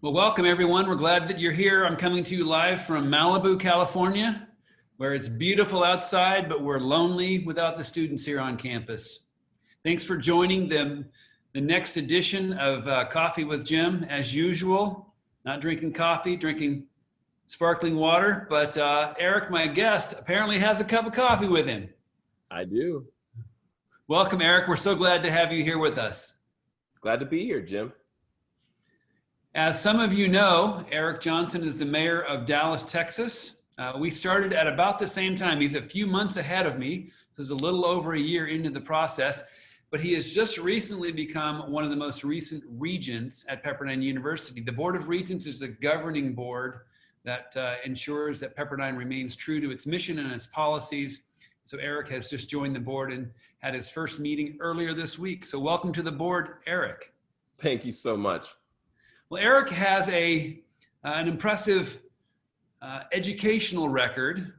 Well, welcome everyone. We're glad that you're here. I'm coming to you live from Malibu, California, where it's beautiful outside, but we're lonely without the students here on campus. Thanks for joining the next edition of Coffee with Jim. As usual, not drinking coffee, drinking sparkling water, but Eric, my guest, apparently has a cup of coffee with him. I do. Welcome, Eric. We're so glad to have you here with us. Glad to be here, Jim. As some of you know, Eric Johnson is the mayor of Dallas, Texas. We started at about the same time. He's a few months ahead of me. This is a little over a year into the process, but he has just recently become one of the most recent regents at Pepperdine University. The Board of Regents is a governing board that ensures that Pepperdine remains true to its mission and its policies. So Eric has just joined the board and had his first meeting earlier this week. So welcome to the board, Eric. Thank you so much. Well, Eric has an impressive educational record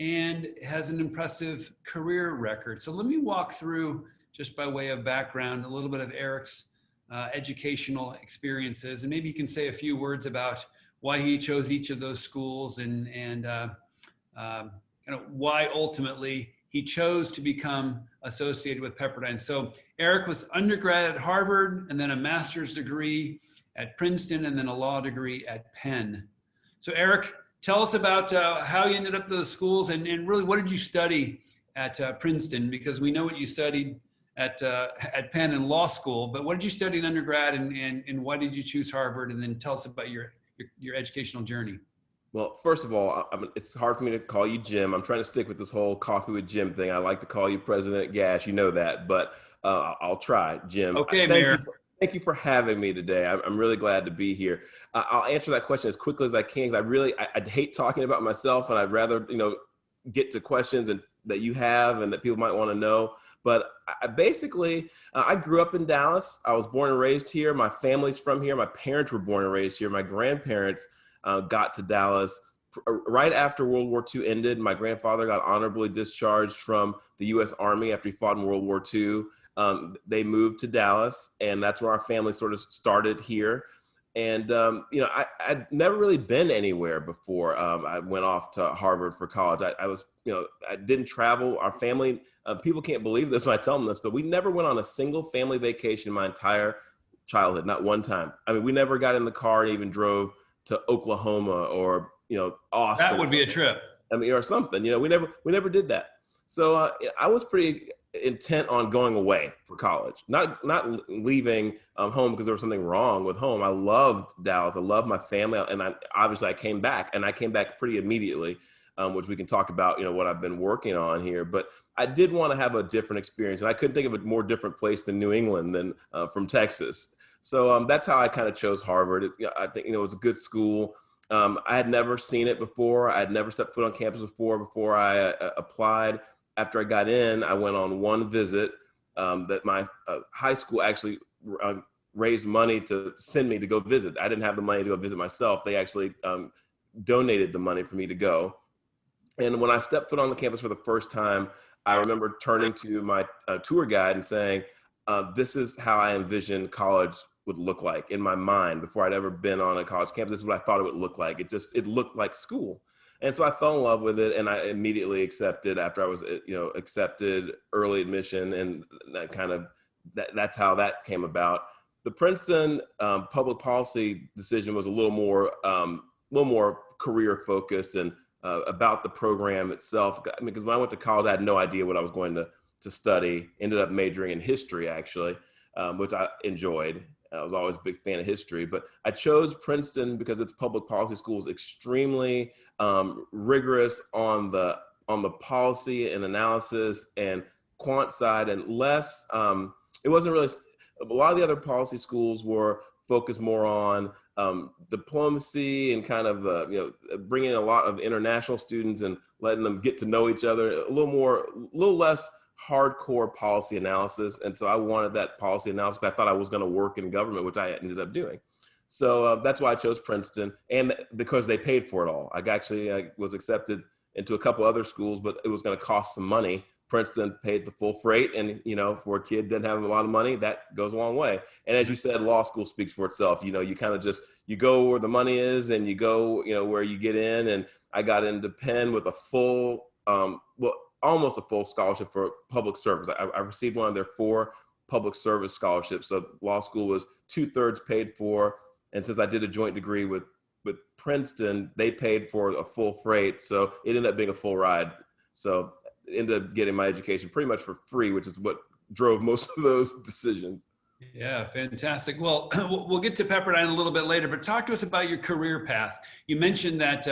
and has an impressive career record. So let me walk through, just by way of background, a little bit of Eric's educational experiences, and maybe you can say a few words about why he chose each of those schools and why ultimately he chose to become associated with Pepperdine. So Eric was undergrad at Harvard and then a master's degree at Princeton and then a law degree at Penn. So Eric, tell us about how you ended up at those schools and really what did you study at Princeton? Because we know what you studied at Penn in law school, but what did you study in undergrad and why did you choose Harvard? And then tell us about your educational journey. Well, first of all, it's hard for me to call you Jim. I'm trying to stick with this whole Coffee with Jim thing. I like to call you President Gash, you know that, but I'll try, Jim. Okay, Mayor. Thank you for having me today. I'm really glad to be here. I'll answer that question as quickly as I can. I'd hate talking about myself, and I'd rather get to questions that you have and that people might want to know. But I grew up in Dallas. I was born and raised here. My family's from here. My parents were born and raised here. My grandparents got to Dallas right after World War II ended. My grandfather got honorably discharged from the U.S. Army after he fought in World War II. They moved to Dallas, and that's where our family sort of started here. And, I'd never really been anywhere before I went off to Harvard for college. I didn't travel. Our family, people can't believe this when I tell them this, but we never went on a single family vacation my entire childhood, not one time. I mean, we never got in the car and even drove to Oklahoma or, Austin. That would be a trip. I mean, or something, we never did that. So I was pretty intent on going away for college, not leaving home because there was something wrong with home. I loved Dallas. I loved my family. And I came back, and I came back pretty immediately, which we can talk about, what I've been working on here. But I did want to have a different experience. And I couldn't think of a more different place than New England than from Texas. So that's how I kind of chose Harvard. I think, it was a good school. I had never seen it before. I had never stepped foot on campus before I applied. After I got in, I went on one visit that my high school actually raised money to send me to go visit. I didn't have the money to go visit myself. They actually donated the money for me to go. And when I stepped foot on the campus for the first time, I remember turning to my tour guide and saying, this is how I envision college would look like in my mind before I'd ever been on a college campus. This is what I thought it would look like. It looked like school. And so I fell in love with it, and I immediately accepted after I was, accepted early admission, and that's how that came about. The Princeton public policy decision was a little more career focused and about the program itself. I mean, because when I went to college, I had no idea what I was going to study. Ended up majoring in history, actually, which I enjoyed. I was always a big fan of history, but I chose Princeton because its public policy school is extremely rigorous on the policy and analysis and quant side, and less. It wasn't really. A lot of the other policy schools were focused more on diplomacy and kind of bringing in a lot of international students and letting them get to know each other. A little less hardcore policy analysis. And so I wanted that policy analysis. I thought I was going to work in government, which I ended up doing. So that's why I chose Princeton, and because they paid for it all. I was accepted into a couple other schools, but it was going to cost some money Princeton paid the full freight, and for a kid that didn't have a lot of money, that goes a long way. And as you said, law school speaks for itself. You kind of you go where the money is, and you go where you get in. And I got into Penn with a full, almost a full scholarship for public service. I received one of their 4 public service scholarships. So law school was 2/3 paid for, and since I did a joint degree with Princeton, they paid for a full freight, so it ended up being a full ride. So ended up getting my education pretty much for free, which is what drove most of those decisions. Yeah, fantastic. Well, we'll get to Pepperdine a little bit later, but talk to us about your career path. You mentioned that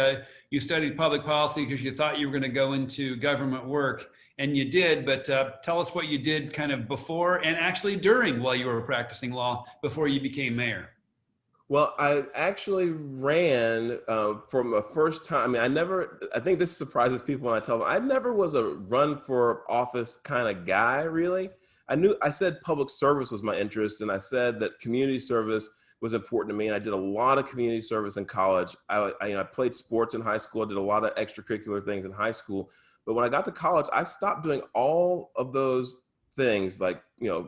you studied public policy because you thought you were going to go into government work, and you did, but tell us what you did kind of before and actually during while you were practicing law before you became mayor. Well, I actually ran from the first time. I mean, I think this surprises people when I tell them, I never was a run for office kind of guy, really. I said public service was my interest, and I said that community service was important to me, and I did a lot of community service in college. I played sports in high school, I did a lot of extracurricular things in high school, but when I got to college, I stopped doing all of those things. Like,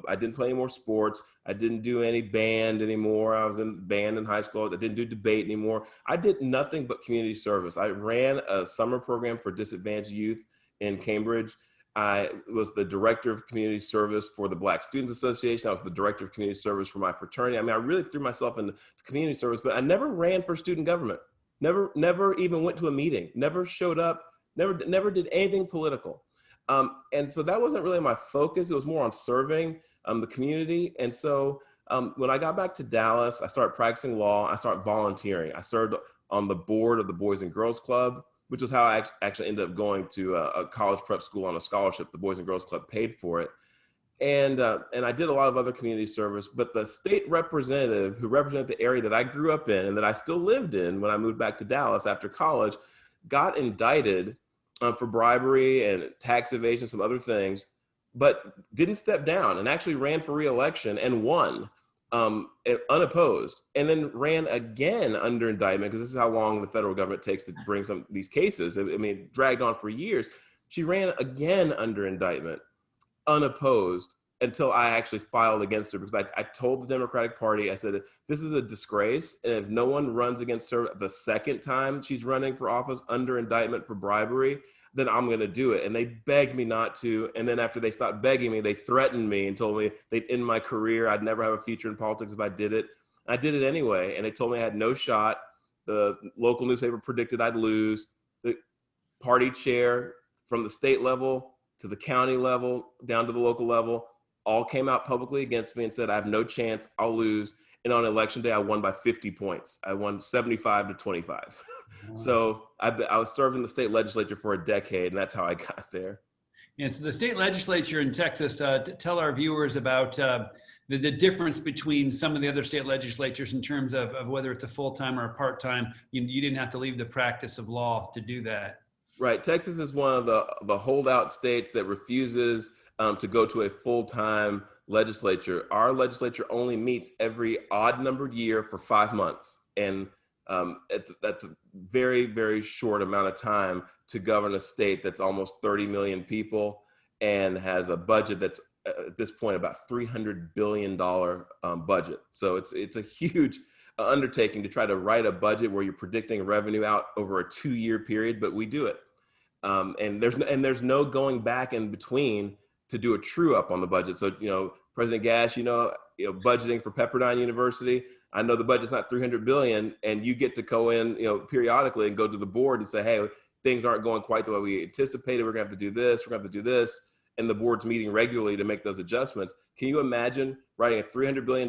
I didn't play any more sports. I didn't do any band anymore. I was in band in high school. I didn't do debate anymore. I did nothing but community service. I ran a summer program for disadvantaged youth in Cambridge. I was the director of community service for the Black Students Association. I was the director of community service for my fraternity. I mean, I really threw myself into community service, but I never ran for student government. Never even went to a meeting. Never showed up. Never did anything political. And so that wasn't really my focus. It was more on serving the community. And so when I got back to Dallas, I started practicing law. I started volunteering. I started on the board of the Boys and Girls Club, which was how I actually ended up going to a college prep school on a scholarship. The Boys and Girls Club paid for it. And I did a lot of other community service, but the state representative who represented the area that I grew up in and that I still lived in when I moved back to Dallas after college got indicted for bribery and tax evasion, some other things, but didn't step down and actually ran for re-election and won unopposed, and then ran again under indictment, because this is how long the federal government takes to bring some of these cases. I mean, it dragged on for years. She ran again under indictment, unopposed, until I actually filed against her, because I told the Democratic Party, I said, this is a disgrace, and if no one runs against her the second time she's running for office under indictment for bribery, then I'm going to do it. And they begged me not to. And then after they stopped begging me, they threatened me and told me they'd end my career. I'd never have a future in politics if I did it. I did it anyway. And they told me I had no shot. The local newspaper predicted I'd lose. The party chair from the state level to the county level, down to the local level, all came out publicly against me and said, I have no chance, I'll lose. And on election day, I won by 50 points. I won 75 to 25. Wow. So I was serving the state legislature for a decade, and that's how I got there. And so the state legislature in Texas, tell our viewers about the difference between some of the other state legislatures in terms of whether it's a full-time or a part-time. You didn't have to leave the practice of law to do that. Right. Texas is one of the holdout states that refuses to go to a full-time legislature. Our legislature only meets every odd numbered year for 5 months. And that's a very, very short amount of time to govern a state that's almost 30 million people and has a budget that's at this point about $300 billion budget. So it's a huge undertaking to try to write a budget where you're predicting revenue out over a 2-year period, but we do it. And there's no going back in between to do a true up on the budget. So, President Gash, budgeting for Pepperdine University, I know the budget's not $300 billion, and you get to go in, periodically and go to the board and say, hey, things aren't going quite the way we anticipated. We're gonna have to do this. We're gonna have to do this. And the board's meeting regularly to make those adjustments. Can you imagine writing a $300 billion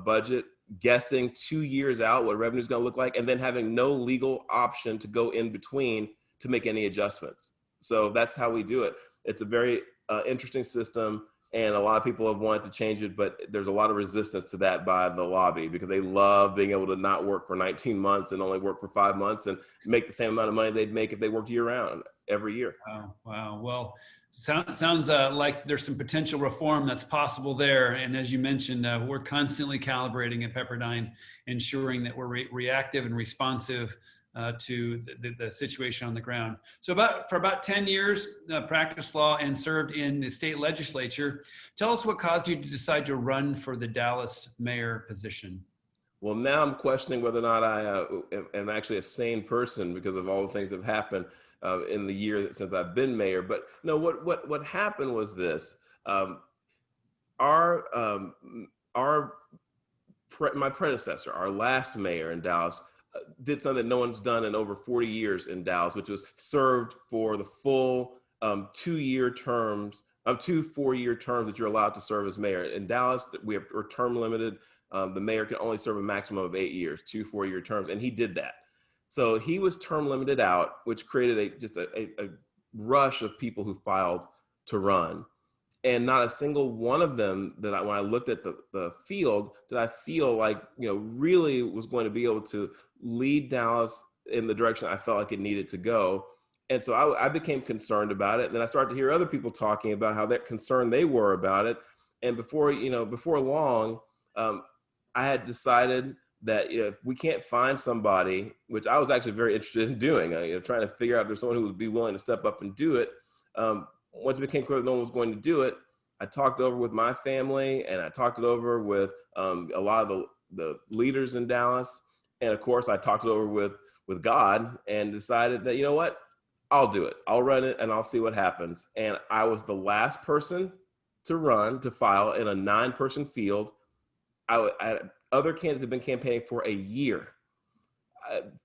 budget, guessing 2 years out what revenue is gonna look like, and then having no legal option to go in between to make any adjustments? So that's how we do it. It's a very interesting system, and a lot of people have wanted to change it, but there's a lot of resistance to that by the lobby, because they love being able to not work for 19 months and only work for 5 months and make the same amount of money they'd make if they worked year round every year. Wow. Well, sounds like there's some potential reform that's possible there. And as you mentioned, we're constantly calibrating at Pepperdine, ensuring that we're reactive and responsive to the situation on the ground. So for about 10 years, practiced law and served in the state legislature. Tell us what caused you to decide to run for the Dallas mayor position. Well, now I'm questioning whether or not I am actually a sane person because of all the things that have happened in the year since I've been mayor. But no, what happened was this: my predecessor, our last mayor in Dallas, did something that no one's done in over 40 years in Dallas, which was served for the full 2-year terms, 2 4-year terms that you're allowed to serve as mayor. In Dallas, we're term limited. The mayor can only serve a maximum of 8 years, 2 4-year terms, and he did that. So he was term limited out, which created just a rush of people who filed to run. And not a single one of them when I looked at the field, did I feel like, really was going to be able to lead Dallas in the direction I felt like it needed to go. And so I became concerned about it. And then I started to hear other people talking about how concerned they were about it. And before long, I had decided that if we can't find somebody, which I was actually very interested in doing, trying to figure out if there's someone who would be willing to step up and do it. Once it became clear that no one was going to do it, I talked it over with my family, and I talked it over with a lot of the leaders in Dallas. And of course, I talked it over with God and decided that, you know what, I'll do it. I'll run it and I'll see what happens. And I was the last person to file in a 9-person field. Other candidates have been campaigning for a year.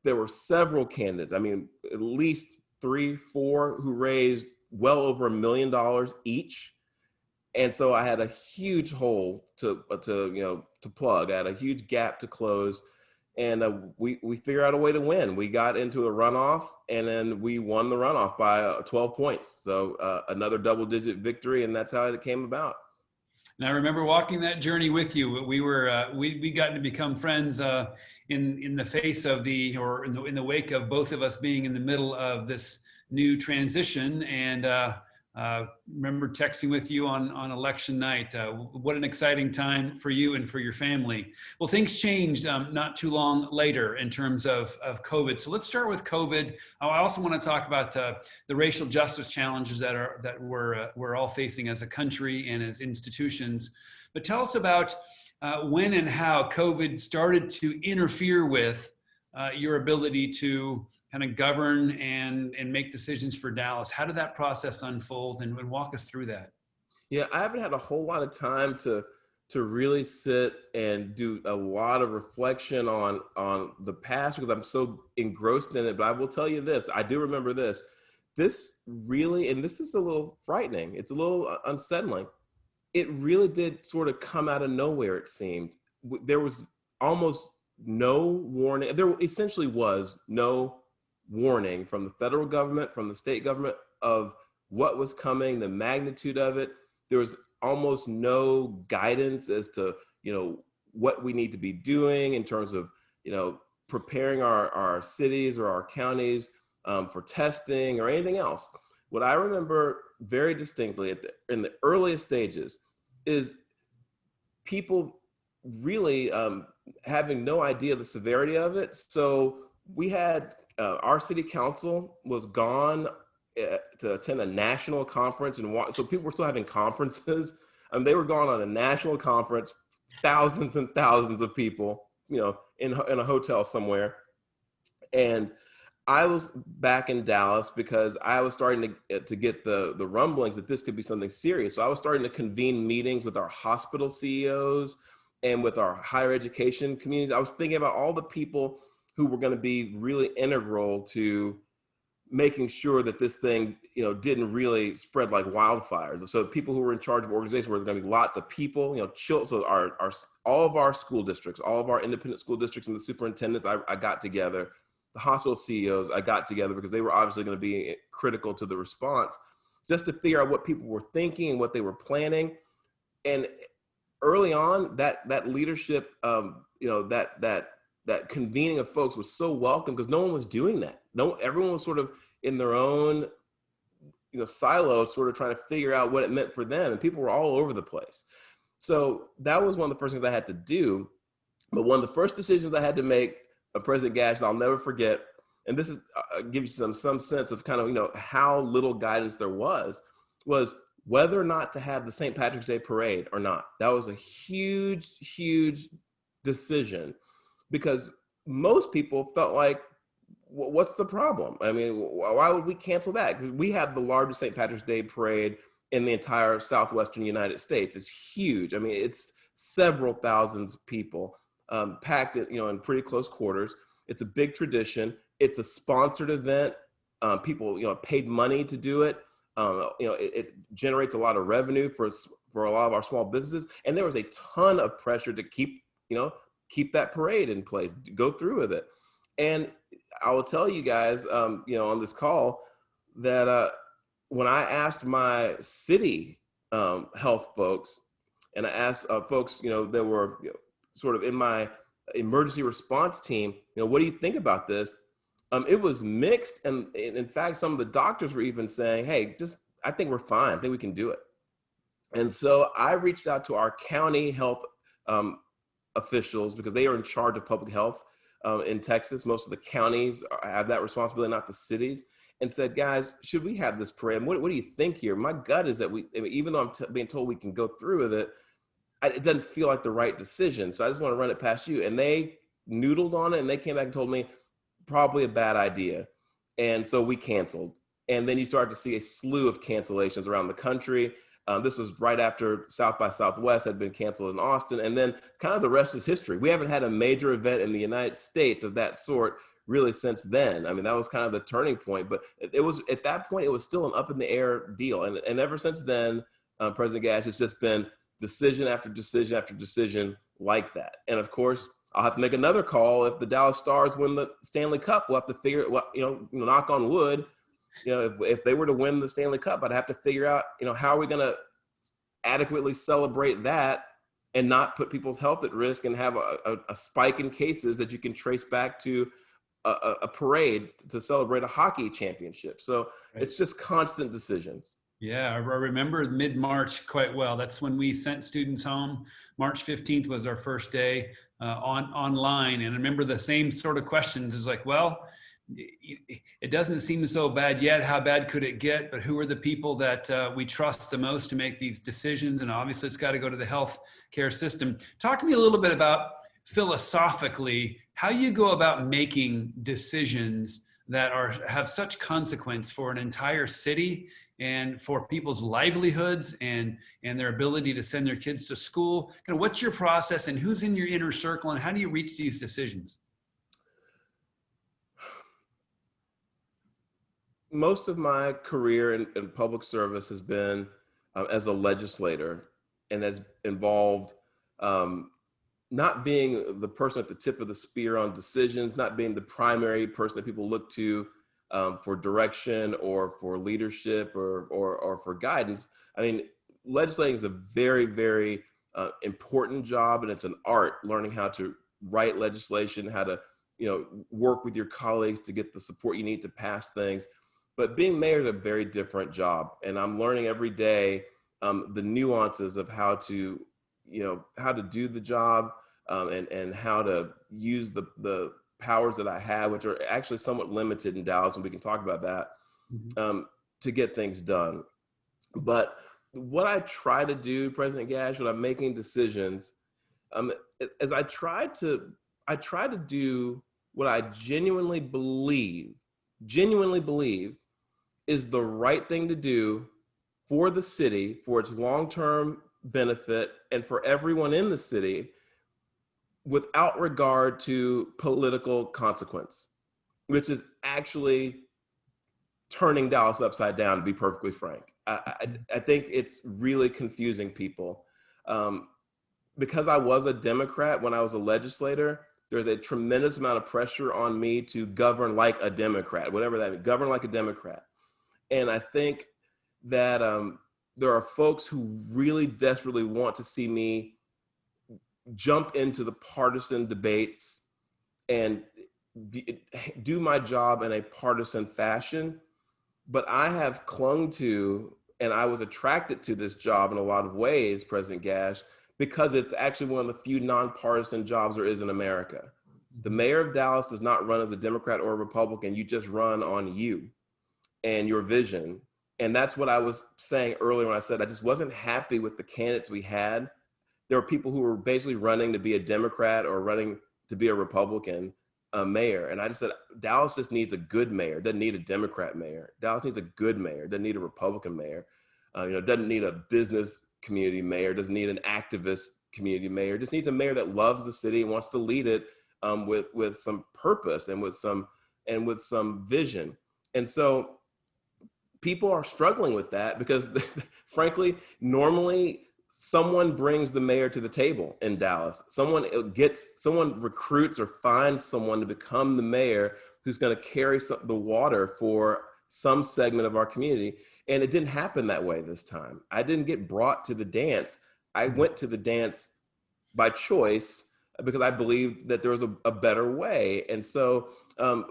There were several candidates, at least 3, 4 who raised well over $1 million each. And so I had a huge hole to plug. I had a huge gap to close, and we figured out a way to win. We got into a runoff, and then we won the runoff by 12 points. So another double-digit victory, and that's how it came about. And I remember walking that journey with you. We got to become friends in the face of in the wake of both of us being in the middle of this new transition, and remember texting with you on election night. What an exciting time for you and for your family. Well, things changed not too long later in terms of COVID. So let's start with COVID. I also want to talk about the racial justice challenges that we're all facing as a country and as institutions. But tell us about when and how COVID started to interfere with your ability to kind of govern and make decisions for Dallas. How did that process unfold, and walk us through that? Yeah, I haven't had a whole lot of time to really sit and do a lot of reflection on the past because I'm so engrossed in it. But I will tell you this, I do remember this. This really, and this is a little frightening, it's a little unsettling. It really did sort of come out of nowhere, it seemed. There was almost no warning. There essentially was no warning from the federal government, from the state government, of what was coming, the magnitude of it. There was almost no guidance as to, what we need to be doing in terms of, preparing our cities or our counties for testing or anything else. What I remember very distinctly in the earliest stages is people really having no idea the severity of it. So we had our city council was gone to attend a national conference, so people were still having conferences, and they were gone on a national conference, thousands and thousands of people, in a hotel somewhere. And I was back in Dallas because I was starting to get the rumblings that this could be something serious. So I was starting to convene meetings with our hospital CEOs and with our higher education communities. I was thinking about all the people who were going to be really integral to making sure that this thing, didn't really spread like wildfires. So people who were in charge of organizations where there's going to be lots of people, so all of our school districts, all of our independent school districts and the superintendents, I got together. The hospital CEOs, I got together because they were obviously going to be critical to the response, just to figure out what people were thinking and what they were planning. And early on, that leadership, that convening of folks was so welcome because no one was doing that. Everyone was sort of in their own, silo, sort of trying to figure out what it meant for them. And people were all over the place. So that was one of the first things I had to do. But one of the first decisions I had to make, President Gash, I'll never forget, and this is give you some sense of kind of, you know, how little guidance there was whether or not to have the St. Patrick's Day parade or not. That was a huge decision, because most people felt like, what's the problem? I mean, why would we cancel that? Because we have the largest St. Patrick's Day parade in the entire Southwestern United States. It's huge. I mean, it's several thousands of people packed in, you know, in pretty close quarters. It's a big tradition. It's a sponsored event. People, you know, paid money to do it. You know, it generates a lot of revenue for a lot of our small businesses. And there was a ton of pressure to keep that parade in place, go through with it. And I will tell you guys, you know, on this call that when I asked my city health folks, and I asked folks, you know, that were, you know, sort of in my emergency response team, you know, what do you think about this? It was mixed. And in fact, some of the doctors were even saying, hey, I think we're fine. I think we can do it. And so I reached out to our county health officials, because they are in charge of public health in Texas. Most of the counties have that responsibility, not the cities, and said, guys, should we have this parade? What do you think here? My gut is that even though I'm being told we can go through with it, it doesn't feel like the right decision. So I just want to run it past you. And they noodled on it, and they came back and told me probably a bad idea. And so we canceled. And then you start to see a slew of cancellations around the country. This was right after South by Southwest had been canceled in Austin. And then kind of the rest is history. We haven't had a major event in the United States of that sort really since then. I mean, that was kind of the turning point. But it was, at that point, it was still an up in the air deal. And ever since then, President Gash, has just been decision after decision after decision like that. And of course, I'll have to make another call if the Dallas Stars win the Stanley Cup. We'll have to figure, well, you know, knock on wood, you know, if they were to win the Stanley Cup, I'd have to figure out, you know, how are we going to adequately celebrate that and not put people's health at risk and have a spike in cases that you can trace back to a parade to celebrate a hockey championship. So It's just constant decisions. Yeah, I remember mid-March quite well. That's when we sent students home. March 15th was our first day online. And I remember the same sort of questions. It's like, well, it doesn't seem so bad yet. How bad could it get? But who are the people that we trust the most to make these decisions? And obviously it's got to go to the health care system. Talk to me a little bit about philosophically how you go about making decisions that have such consequence for an entire city and for people's livelihoods and their ability to send their kids to school. Kind of what's your process, and who's in your inner circle, and how do you reach these decisions? Most of my career in public service has been as a legislator, and has involved not being the person at the tip of the spear on decisions, not being the primary person that people look to for direction or for leadership or for guidance. I mean, legislating is a very, very important job, and it's an art, learning how to write legislation, how to, you know, work with your colleagues to get the support you need to pass things. But being mayor is a very different job, and I'm learning every day the nuances of how to, you know, how to do the job and how to use the powers that I have, which are actually somewhat limited in Dallas, and we can talk about that, to get things done. But what I try to do, President Gash, when I'm making decisions, is I try to do what I genuinely believe is the right thing to do for the city, for its long-term benefit, and for everyone in the city, without regard to political consequence, which is actually turning Dallas upside down, to be perfectly frank. I think it's really confusing people. Because I was a Democrat when I was a legislator, there's a tremendous amount of pressure on me to govern like a Democrat, whatever that means, govern like a Democrat. And I think that there are folks who really desperately want to see me jump into the partisan debates and do my job in a partisan fashion. But I have clung to, and I was attracted to this job in a lot of ways, President Gash, because it's actually one of the few nonpartisan jobs there is in America. The mayor of Dallas does not run as a Democrat or a Republican. You just run on you and your vision. And that's what I was saying earlier when I said I just wasn't happy with the candidates we had. There were people who were basically running to be a Democrat or running to be a Republican mayor. And I just said, Dallas just needs a good mayor, doesn't need a Democrat mayor. Dallas needs a good mayor, doesn't need a Republican mayor. Doesn't need a business community mayor, doesn't need an activist community mayor, just needs a mayor that loves the city and wants to lead it with some purpose and with some vision. And so people are struggling with that because frankly, normally someone brings the mayor to the table in Dallas. Someone recruits or finds someone to become the mayor who's going to carry the water for some segment of our community. And it didn't happen that way this time. I didn't get brought to the dance. I went to the dance by choice because I believed that there was a better way. And so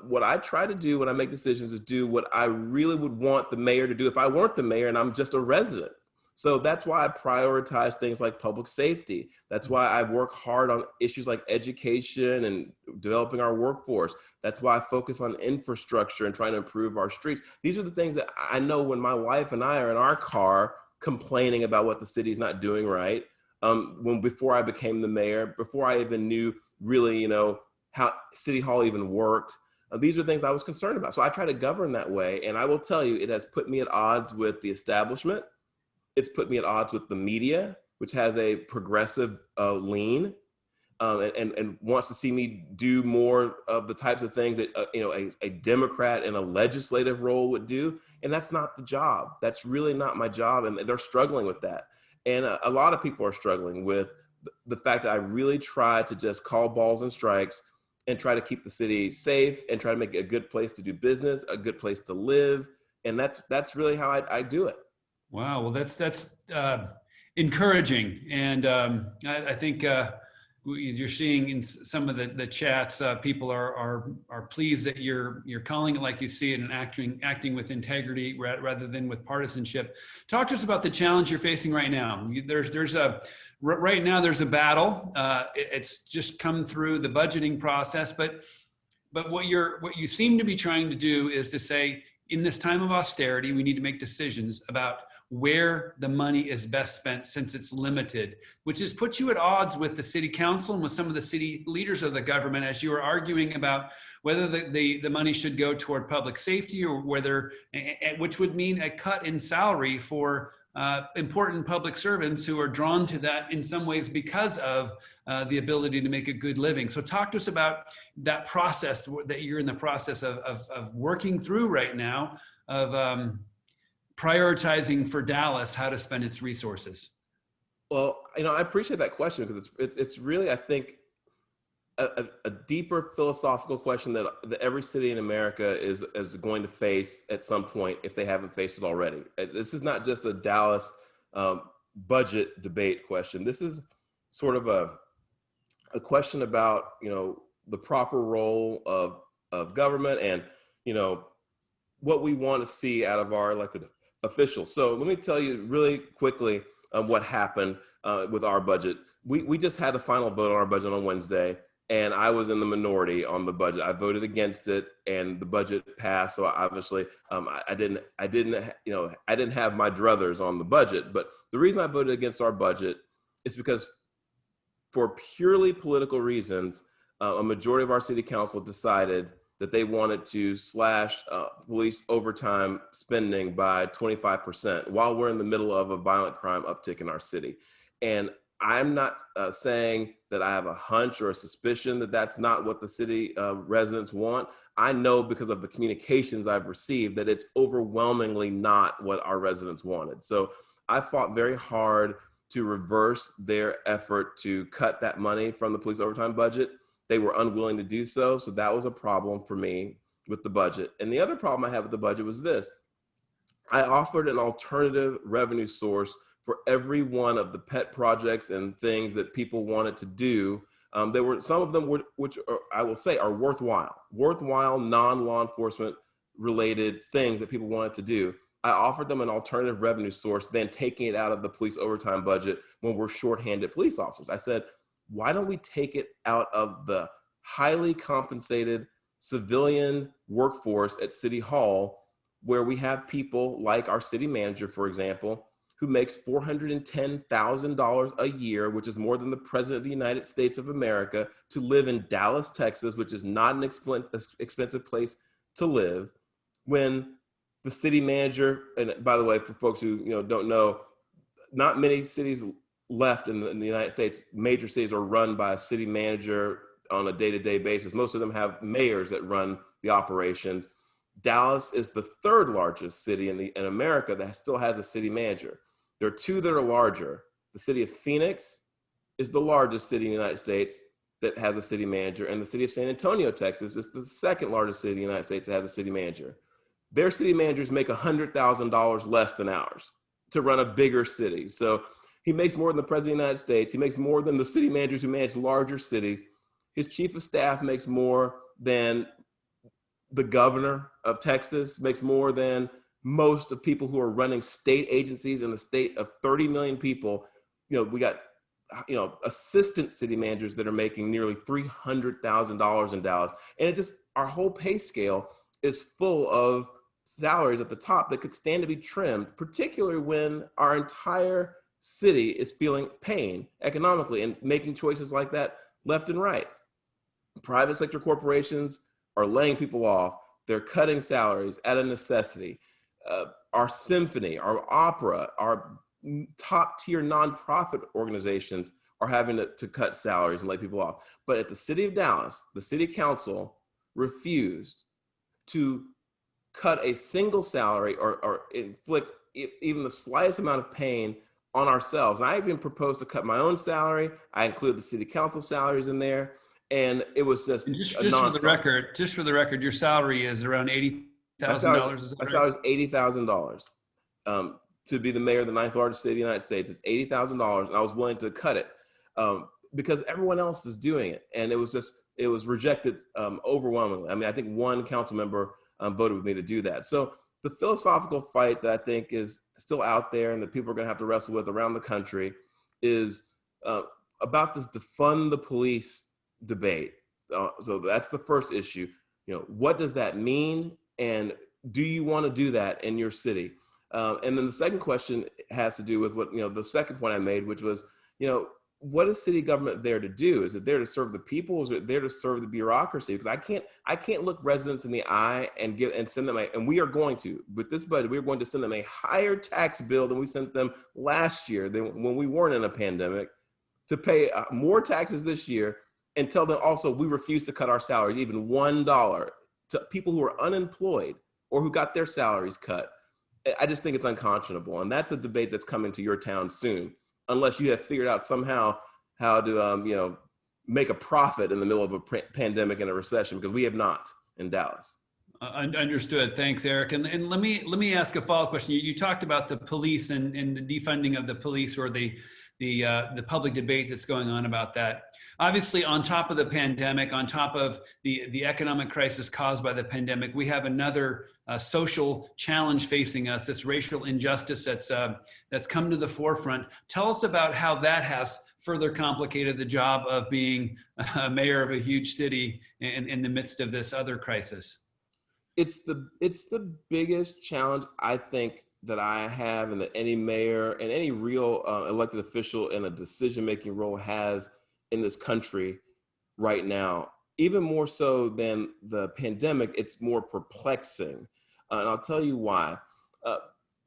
what I try to do when I make decisions is do what I really would want the mayor to do if I weren't the mayor and I'm just a resident. So that's why I prioritize things like public safety. That's why I work hard on issues like education and developing our workforce. That's why I focus on infrastructure and trying to improve our streets. These are the things that I know when my wife and I are in our car complaining about what the city's not doing right. Before I became the mayor, before I even knew really, how City Hall even worked. These are things I was concerned about. So I try to govern that way. And I will tell you, it has put me at odds with the establishment. It's put me at odds with the media, which has a progressive lean and wants to see me do more of the types of things that a Democrat in a legislative role would do. And that's not the job. That's really not my job. And they're struggling with that. And a lot of people are struggling with the fact that I really try to just call balls and strikes and try to keep the city safe and try to make it a good place to do business, a good place to live. And that's really how I do it. Wow. Well, that's encouraging. And I think you're seeing in some of the chats, people are pleased that you're calling it like you see it and acting with integrity rather than with partisanship. Talk to us about the challenge you're facing right now. Right now there's a battle. It's just come through the budgeting process, but what you seem to be trying to do is to say, in this time of austerity, we need to make decisions about where the money is best spent since it's limited, which has put you at odds with the city council and with some of the city leaders of the government as you were arguing about whether the money should go toward public safety or which would mean a cut in salary for important public servants who are drawn to that in some ways because of the ability to make a good living. So talk to us about that process that you're in the process of working through right now of prioritizing for Dallas how to spend its resources. Well, I appreciate that question because it's really, I think, a deeper philosophical question that every city in America is going to face at some point if they haven't faced it already. This is not just a Dallas budget debate question. This is sort of a question about the proper role of government and what we want to see out of our elected officials. So let me tell you really quickly what happened with our budget. We just had the final vote on our budget on Wednesday, and I was in the minority on the budget. I voted against it, and the budget passed. So obviously, I didn't have my druthers on the budget. But the reason I voted against our budget is because, for purely political reasons, a majority of our city council decided that they wanted to slash police overtime spending by 25% while we're in the middle of a violent crime uptick in our city. And I'm not saying that I have a hunch or a suspicion that that's not what the city residents want. I know because of the communications I've received that it's overwhelmingly not what our residents wanted. So I fought very hard to reverse their effort to cut that money from the police overtime budget. They were unwilling to do so. So that was a problem for me with the budget. And the other problem I had with the budget was this. I offered an alternative revenue source for every one of the pet projects and things that people wanted to do. There were some of them which I will say are worthwhile non-law enforcement related things that people wanted to do. I offered them an alternative revenue source, then taking it out of the police overtime budget when we're shorthanded police officers. I said, why don't we take it out of the highly compensated civilian workforce at City Hall, where we have people like our city manager, for example, who makes $410,000 a year, which is more than the President of the United States of America, to live in Dallas, Texas, which is not an expensive place to live, when the city manager, and by the way, for folks who don't know, not many cities left in the United States, major cities are run by a city manager on a day-to-day basis. Most of them have mayors that run the operations. Dallas is the third largest city in America that still has a city manager. There are two that are larger. The city of Phoenix is the largest city in the United States that has a city manager, and the city of San Antonio, Texas is the second largest city in the United States that has a city manager. Their city managers make $100,000 less than ours to run a bigger city. So he makes more than the President of the United States. He makes more than the city managers who manage larger cities. His chief of staff makes more than the governor of Texas, makes more than most of people who are running state agencies in the state of 30 million people. We got, assistant city managers that are making nearly $300,000 in Dallas. And it just, our whole pay scale is full of salaries at the top that could stand to be trimmed, particularly when our entire city is feeling pain economically and making choices like that left and right. Private sector corporations are laying people off. They're cutting salaries at a necessity. Our symphony, our opera, our top tier nonprofit organizations are having to cut salaries and lay people off. But at the city of Dallas, the city council refused to cut a single salary or inflict even the slightest amount of pain on ourselves. And I even proposed to cut my own salary. I included the city council salaries in there. And it was just for the record, your salary is around $80,000. My salary is $80,000. To be the mayor of the ninth largest city in the United States, it's $80,000, and I was willing to cut it because everyone else is doing it, and it was rejected overwhelmingly. I mean, I think one council member voted with me to do that. So the philosophical fight that I think is still out there and that people are going to have to wrestle with around the country is about this defund the police debate. So that's the first issue. What does that mean? And do you want to do that in your city? And then the second question has to do with what, the second point I made, which was, what is city government there to do? Is it there to serve the people? Or is it there to serve the bureaucracy? Because I can't look residents in the eye and send them and we are going to, with this budget, we're going to send them a higher tax bill than we sent them last year, than when we weren't in a pandemic, to pay more taxes this year, and tell them also we refuse to cut our salaries, even $1, to people who are unemployed or who got their salaries cut. I just think it's unconscionable. And that's a debate that's coming to your town soon, unless you have figured out somehow how to, make a profit in the middle of a pandemic and a recession, because we have not in Dallas. Understood. Thanks, Eric. And let me ask a follow-up question. You talked about the police and the defunding of the police, or the public debate that's going on about that. Obviously, on top of the pandemic, on top of the economic crisis caused by the pandemic, we have another social challenge facing us, this racial injustice that's come to the forefront. Tell us about how that has further complicated the job of being a mayor of a huge city in the midst of this other crisis. It's the biggest challenge, I think, that I have, and that any mayor and any real elected official in a decision-making role has in this country right now. Even more so than the pandemic, it's more perplexing. And I'll tell you why.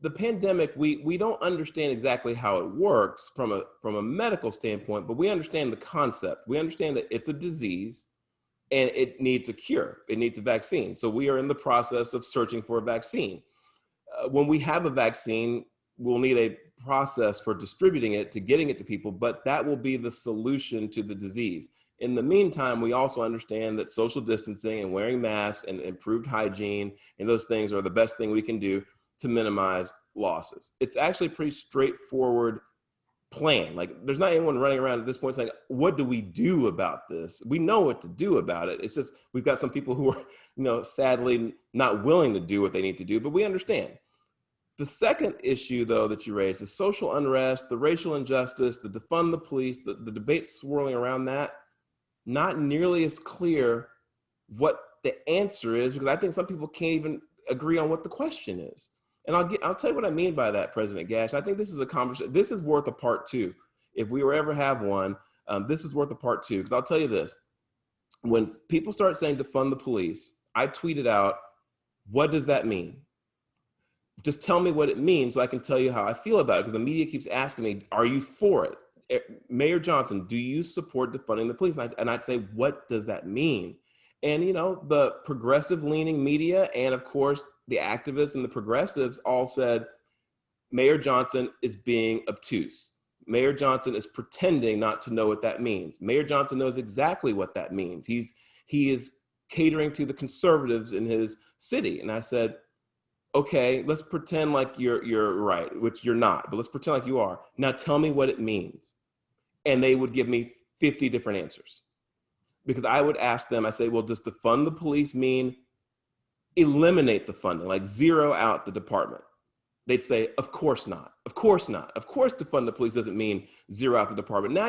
The pandemic, we don't understand exactly how it works from a medical standpoint, but we understand the concept. We understand that it's a disease and it needs a cure. It needs a vaccine. So we are in the process of searching for a vaccine. When we have a vaccine, we'll need a process for distributing it, to getting it to people, but that will be the solution to the disease. In the meantime, we also understand that social distancing and wearing masks and improved hygiene and those things are the best thing we can do to minimize losses. It's actually a pretty straightforward plan. Like, there's not anyone running around at this point saying, what do we do about this? We know what to do about it. It's just, we've got some people who are, sadly not willing to do what they need to do, but we understand. The second issue, though, that you raised, the social unrest, the racial injustice, the defund the police, the debate swirling around that, not nearly as clear what the answer is, because I think some people can't even agree on what the question is. And I'll tell you what I mean by that, President Gash. I think this is a conversation. This is worth a part two. If we were ever have one, this is worth a part two. Because I'll tell you this: when people start saying defund the police, I tweeted out, "What does that mean? Just tell me what it means so I can tell you how I feel about it." Because the media keeps asking me, "Are you for it, Mayor Johnson? Do you support defunding the police?" And I'd say, "What does that mean?" And the progressive leaning media and of course the activists and the progressives all said, Mayor Johnson is being obtuse. Mayor Johnson is pretending not to know what that means. Mayor Johnson knows exactly what that means. He is catering to the conservatives in his city. And I said, okay, let's pretend like you're right, which you're not, but let's pretend like you are. Now tell me what it means. And they would give me 50 different answers. Because I would ask them, I say, well, does defund the police mean eliminate the funding, like zero out the department? They'd say, of course not. Of course not. Of course defund the police doesn't mean zero out the department. Now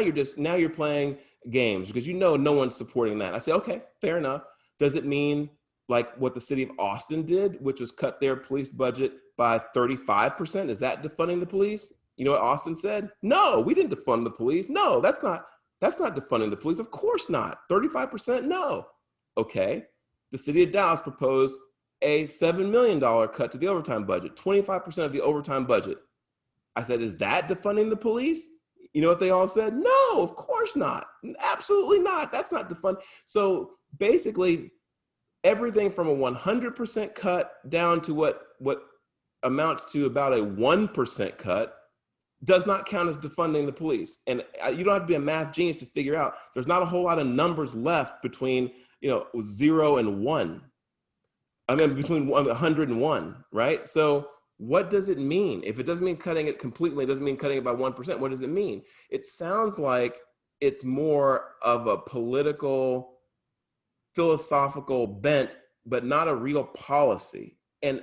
you're playing games because no one's supporting that. I say, okay, fair enough. Does it mean like what the city of Austin did, which was cut their police budget by 35%? Is that defunding the police? You know what Austin said? No, we didn't defund the police. No, that's not defunding the police. Of course not. 35%? No. Okay. The city of Dallas proposed a $7 million cut to the overtime budget, 25% of the overtime budget. I said, is that defunding the police? You know what they all said? No, of course not. Absolutely not. That's not defund. So basically, everything from a 100% cut down to what amounts to about a 1% cut does not count as defunding the police. And you don't have to be a math genius to figure out there's not a whole lot of numbers left between 0 and 1. I mean, between 100 and 1, right? So what does it mean? If it doesn't mean cutting it completely, it doesn't mean cutting it by 1%, what does it mean? It sounds like it's more of a political, philosophical bent, but not a real policy. And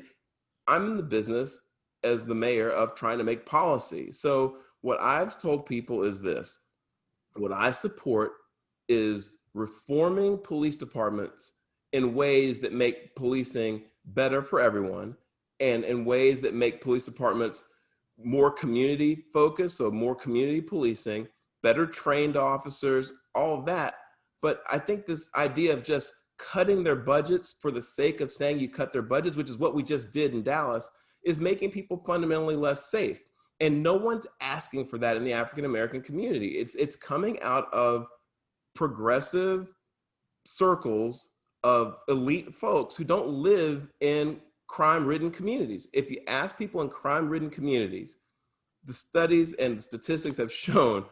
I'm in the business as the mayor of trying to make policy. So what I've told people is this: what I support is reforming police departments in ways that make policing better for everyone, and in ways that make police departments more community focused, so more community policing, better trained officers, all of that. But I think this idea of just cutting their budgets for the sake of saying you cut their budgets, which is what we just did in Dallas, is making people fundamentally less safe. And no one's asking for that in the African-American community. It's coming out of progressive circles of elite folks who don't live in crime-ridden communities. If you ask people in crime-ridden communities, the studies and the statistics have shown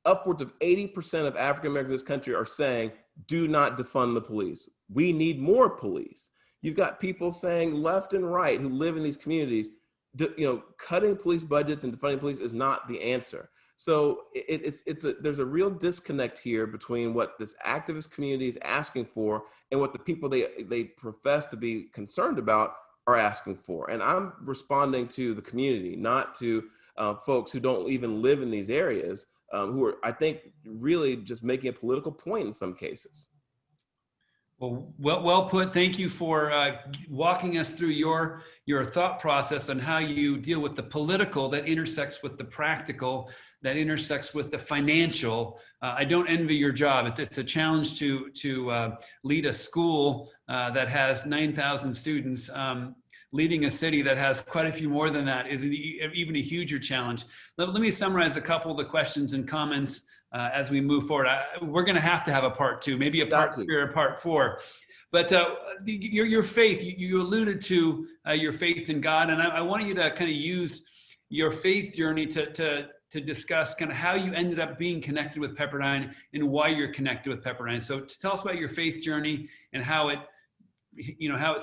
upwards of 80% of African Americans in this country are saying, do not defund the police. We need more police. You've got people saying left and right who live in these communities, cutting police budgets and defunding police is not the answer. So there's a real disconnect here between what this activist community is asking for and what the people they profess to be concerned about are asking for. And I'm responding to the community, not to folks who don't even live in these areas, who are, I think, really just making a political point in some cases. Well put. Thank you for walking us through your thought process on how you deal with the political that intersects with the practical, that intersects with the financial. I don't envy your job. It's a challenge to lead a school that has 9,000 students. Leading a city that has quite a few more than that is even a huger challenge. Let me summarize a couple of the questions and comments as we move forward. We're going to have a part two, maybe a part 3 or a part 4. But your faith, you alluded to your faith in God, and I want you to kind of use your faith journey to discuss kind of how you ended up being connected with Pepperdine and why you're connected with Pepperdine. So tell us about your faith journey and how it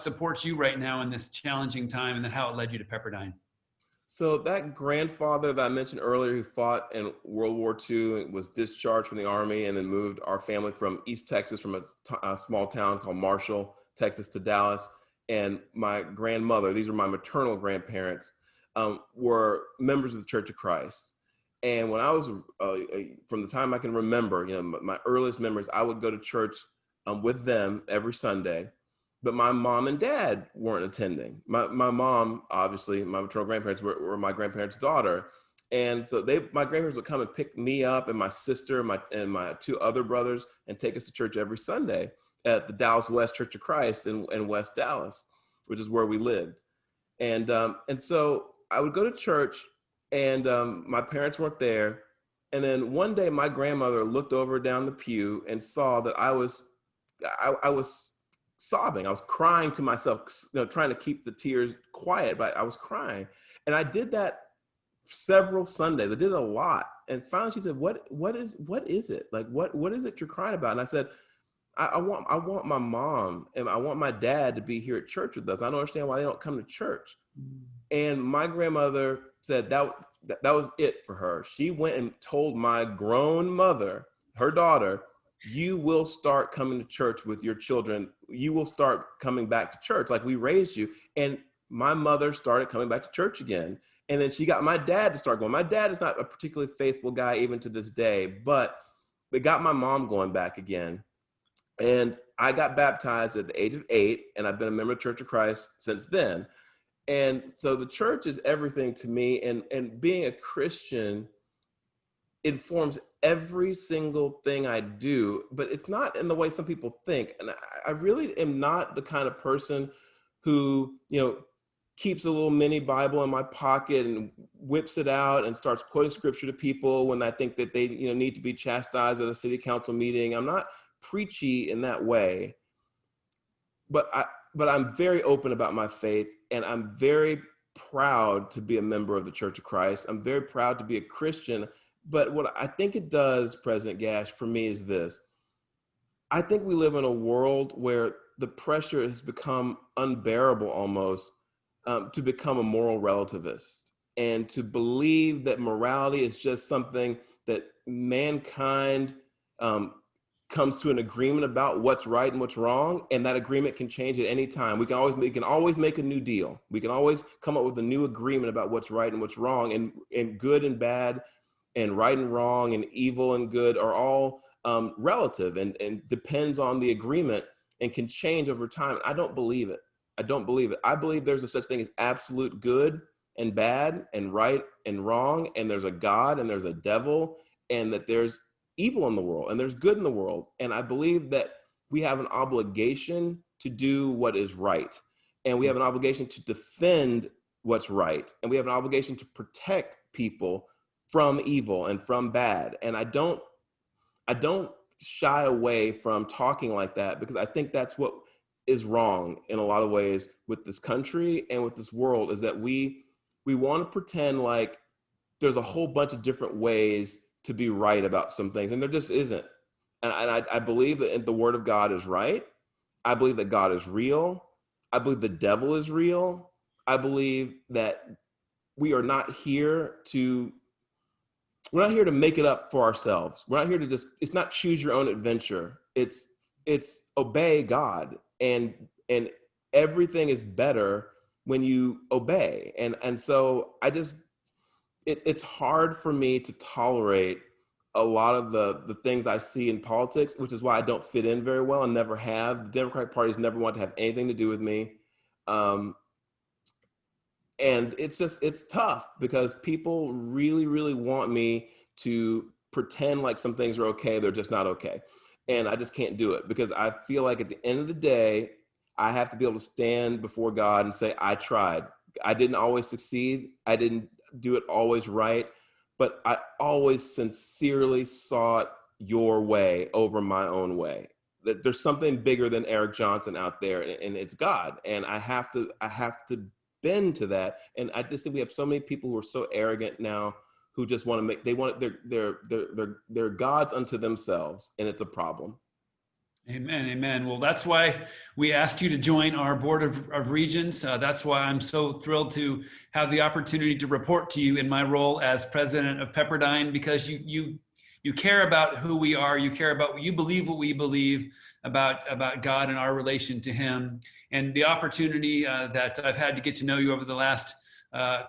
supports you right now in this challenging time, and then how it led you to Pepperdine. So that grandfather that I mentioned earlier, who fought in World War II and was discharged from the Army and then moved our family from East Texas, from a small town called Marshall, Texas, to Dallas. And my grandmother, these are my maternal grandparents, were members of the Church of Christ. And when I was, from the time I can remember, my earliest memories, I would go to church with them every Sunday, but my mom and dad weren't attending. My mom, obviously, my maternal grandparents were my grandparents' daughter. And so my grandparents would come and pick me up and my sister and my two other brothers and take us to church every Sunday at the Dallas West Church of Christ in West Dallas, which is where we lived. And so I would go to church, and my parents weren't there. And then one day my grandmother looked over down the pew and saw that I was sobbing. I was crying to myself, trying to keep the tears quiet, but I was crying. And I did that several Sundays. I did it a lot. And finally she said, what is it? Like, what is it you're crying about? And I said, I want my mom and I want my dad to be here at church with us. I don't understand why they don't come to church. And my grandmother said that was it for her. She went and told my grown mother, her daughter, you will start coming to church with your children. You will start coming back to church like we raised you. And my mother started coming back to church again. And then she got my dad to start going. My dad is not a particularly faithful guy even to this day, but they got my mom going back again. And I got baptized at the age of 8, and I've been a member of Church of Christ since then. And so the church is everything to me, and being a Christian informs every single thing I do, but it's not in the way some people think. And I really am not the kind of person who, keeps a little mini Bible in my pocket and whips it out and starts quoting scripture to people when I think that they, need to be chastised at a city council meeting. I'm not preachy in that way, but I'm very open about my faith, and I'm very proud to be a member of the Church of Christ. I'm very proud to be a Christian. But what I think it does, President Gash, for me is this. I think we live in a world where the pressure has become unbearable almost to become a moral relativist and to believe that morality is just something that mankind comes to an agreement about what's right and what's wrong, and that agreement can change at any time. We can always make a new deal. We can always come up with a new agreement about what's right and what's wrong, and good and bad, and right and wrong, and evil and good are all relative and depends on the agreement and can change over time. I don't believe it. I believe there's a such thing as absolute good and bad and right and wrong, and there's a God and there's a devil, and that there's evil in the world and there's good in the world. And I believe that we have an obligation to do what is right, and we have an obligation to defend what's right, and we have an obligation to protect people from evil and from bad. And I don't shy away from talking like that, because I think that's what is wrong in a lot of ways with this country and with this world, is that we want to pretend like there's a whole bunch of different ways to be right about some things, and there just isn't. And I believe that the word of God is right. I believe that God is real. I believe the devil is real. I believe that we are not here to make it up for ourselves. We're not here to it's not choose your own adventure. It's obey God, and everything is better when you obey. And so it's hard for me to tolerate a lot of the things I see in politics, which is why I don't fit in very well and never have. The Democratic Party's never want to have anything to do with me. And it's tough because people really, really want me to pretend like some things are okay. They're just not okay. And I just can't do it, because I feel like at the end of the day, I have to be able to stand before God and say, I tried. I didn't always succeed. I didn't do it always right, but I always sincerely sought your way over my own way. That there's something bigger than Eric Johnson out there, and it's God. And I have to bend to that. And I just think we have so many people who are so arrogant now, who just they're gods unto themselves, and it's a problem. Amen. Amen. Well, that's why we asked you to join our board of regents. That's why I'm so thrilled to have the opportunity to report to you in my role as president of Pepperdine, because you care about who we are. You care about what you believe, what we believe about God and our relation to him. And the opportunity that I've had to get to know you over the last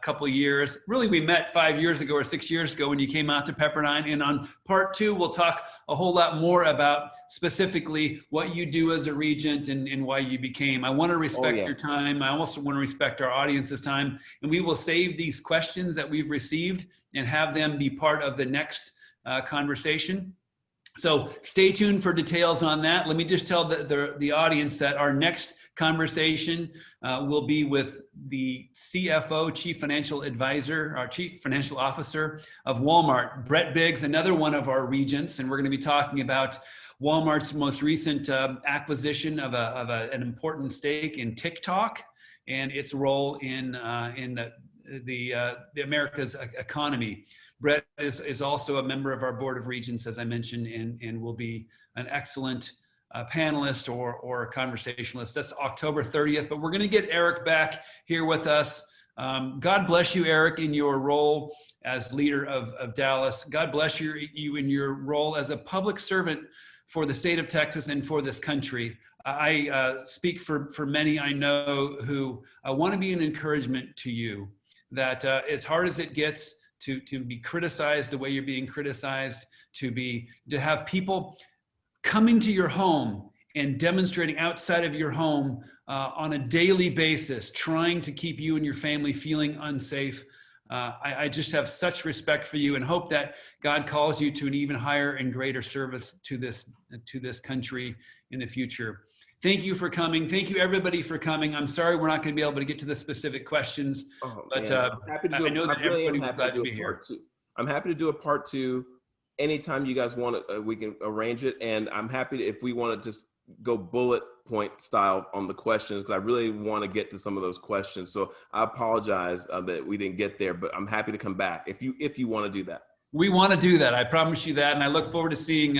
couple of years. Really, we met 5 years ago or 6 years ago when you came out to Pepperdine. And on part 2, we'll talk a whole lot more about specifically what you do as a regent and why you became. I want to respect your time. I also want to respect our audience's time. And we will save these questions that we've received and have them be part of the next conversation. So stay tuned for details on that. Let me just tell the audience that our next conversation will be with the CFO, Chief Financial Advisor, our Chief Financial Officer of Walmart, Brett Biggs, another one of our regents. And we're going to be talking about Walmart's most recent acquisition of an important stake in TikTok and its role in the America's economy. Brett is also a member of our Board of Regents, as I mentioned, and will be an excellent panelist or conversationalist. That's October 30th, but we're going to get Eric back here with us. God bless you, Eric, in your role as leader of Dallas. God bless you in your role as a public servant for the state of Texas and for this country. I speak for many I know who want to be an encouragement to you that as hard as it gets to be criticized the way you're being criticized, to have people coming to your home and demonstrating outside of your home on a daily basis, trying to keep you and your family feeling unsafe. I just have such respect for you and hope that God calls you to an even higher and greater service to this country in the future. Thank you for coming. Thank you, everybody, for coming. I'm sorry we're not going to be able to get to the specific questions, but I know that everybody would glad to be here. I'm happy to do a part 2 anytime you guys want it. We can arrange it, and I'm happy if we want to just go bullet point style on the questions, because I really want to get to some of those questions. So I apologize that we didn't get there, but I'm happy to come back if you want to do that. We want to do that. I promise you that, and I look forward to seeing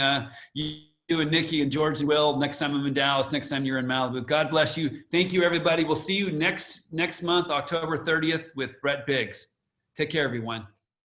you and Nikki and George and Will next time I'm in Dallas, next time you're in Malibu. God bless you. Thank you, everybody. We'll see you next month, October 30th, with Brett Biggs. Take care, everyone.